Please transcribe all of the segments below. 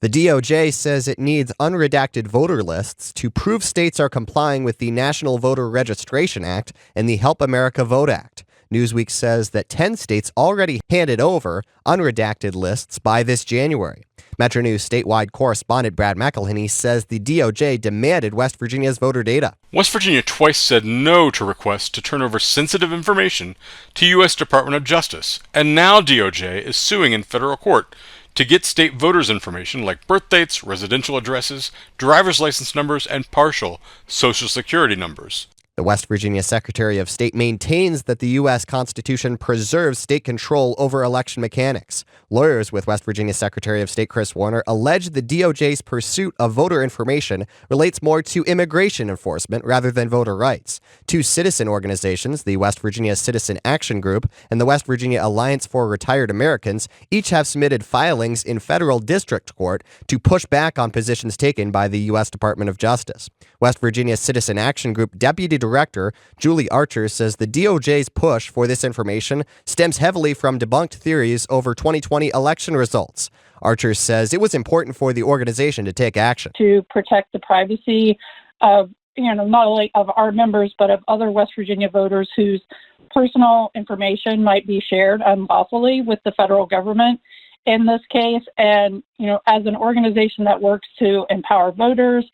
The DOJ says it needs unredacted voter lists to prove states are complying with the National Voter Registration Act and the Help America Vote Act. Newsweek says that 10 states already handed over unredacted lists by this January. Metro News statewide correspondent Brad McElhinney says the DOJ demanded West Virginia's voter data. West Virginia twice said no to requests to turn over sensitive information to U.S. Department of Justice, and now DOJ is suing in federal court to get state voters' information like birth dates, residential addresses, driver's license numbers, and partial Social Security numbers. The West Virginia Secretary of State maintains that the U.S. Constitution preserves state control over election mechanics. Lawyers with West Virginia Secretary of State Kris allege the DOJ's pursuit of voter information relates more to immigration enforcement rather than voter rights. Two citizen organizations, the West Virginia Citizen Action Group and the West Virginia Alliance for Retired Americans, each have submitted filings in federal district court to push back on positions taken by the U.S. Department of Justice. West Virginia Citizen Action Group Deputy Director Julie Archer says the DOJ's push for this information stems heavily from debunked theories over 2020 election results. Archer says it was important for the organization to take action to protect the privacy of, not only of our members, but of other West Virginia voters whose personal information might be shared unlawfully with the federal government in this case. And, as an organization that works to empower voters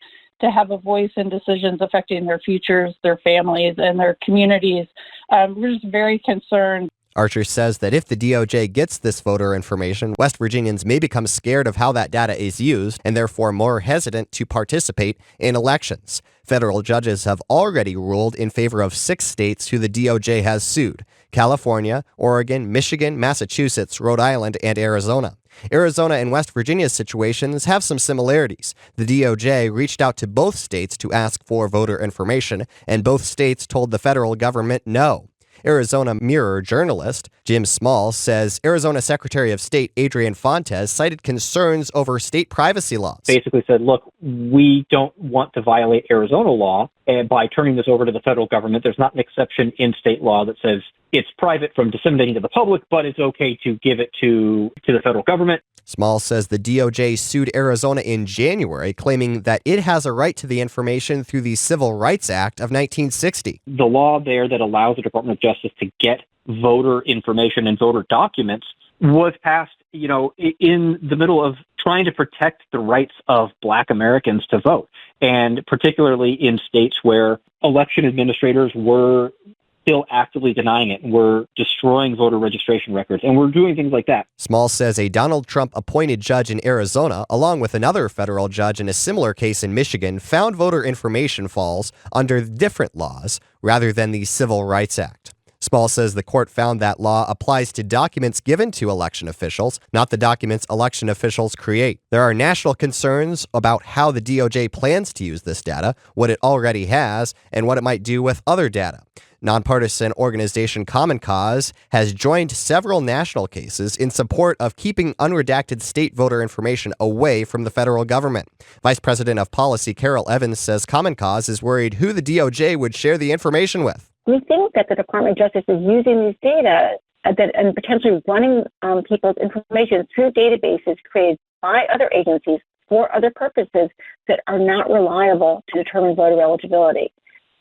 to have a voice in decisions affecting their futures, their families, and their communities, we're just very concerned. Archer says that if the DOJ gets this voter information, West Virginians may become scared of how that data is used and therefore more hesitant to participate in elections. Federal judges have already ruled in favor of 6 states who the DOJ has sued: California, Oregon, Michigan, Massachusetts, Rhode Island, and Arizona. Arizona and West Virginia's situations have some similarities. The DOJ reached out to both states to ask for voter information, and both states told the federal government no. Arizona Mirror journalist Jim Small says Arizona Secretary of State Adrian Fontes cited concerns over state privacy laws. Basically said, look, we don't want to violate Arizona law, and by turning this over to the federal government, there's not an exception in state law that says it's private from disseminating to the public, but it's okay to give it to the federal government. Small says the DOJ sued Arizona in January, claiming that it has a right to the information through the Civil Rights Act of 1960. The law there that allows the Department of Justice to get voter information and voter documents was passed, in the middle of trying to protect the rights of Black Americans to vote, and particularly in states where election administrators were still actively denying it, and we're destroying voter registration records, and we're doing things like that. Small says a Donald Trump-appointed judge in Arizona, along with another federal judge in a similar case in Michigan, found voter information falls under different laws rather than the Civil Rights Act. Small says the court found that law applies to documents given to election officials, not the documents election officials create. There are national concerns about how the DOJ plans to use this data, what it already has, and what it might do with other data. Nonpartisan organization Common Cause has joined several national cases in support of keeping unredacted state voter information away from the federal government. Vice President of Policy Carol Evans says Common Cause is worried who the DOJ would share the information with. We think that the Department of Justice is using these data and potentially running people's information through databases created by other agencies for other purposes that are not reliable to determine voter eligibility.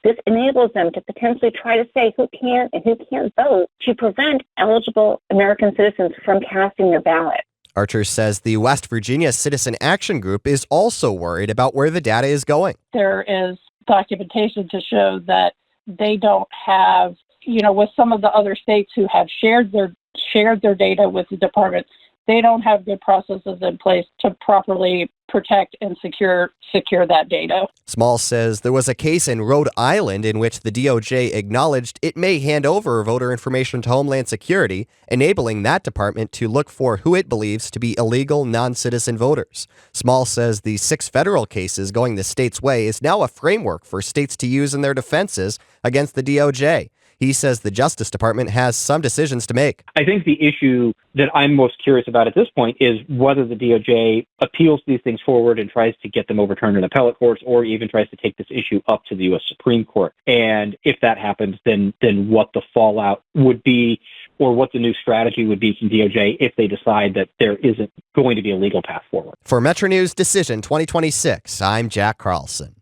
This enables them to potentially try to say who can and who can't vote to prevent eligible American citizens from casting their ballot. Archer says the West Virginia Citizen Action Group is also worried about where the data is going. There is documentation to show that they don't have, with some of the other states who have shared their data with the department, they don't have good processes in place to properly protect and secure that data. Small says there was a case in Rhode Island in which the DOJ acknowledged it may hand over voter information to Homeland Security, enabling that department to look for who it believes to be illegal non-citizen voters. Small says the 6 federal cases going the state's way is now a framework for states to use in their defenses against the DOJ. He says the Justice Department has some decisions to make. I think the issue that I'm most curious about at this point is whether the DOJ appeals these things forward and tries to get them overturned in appellate courts, or even tries to take this issue up to the U.S. Supreme Court. And if that happens, then what the fallout would be or what the new strategy would be from DOJ if they decide that there isn't going to be a legal path forward. For Metro News Decision 2026, I'm Jack Carlson.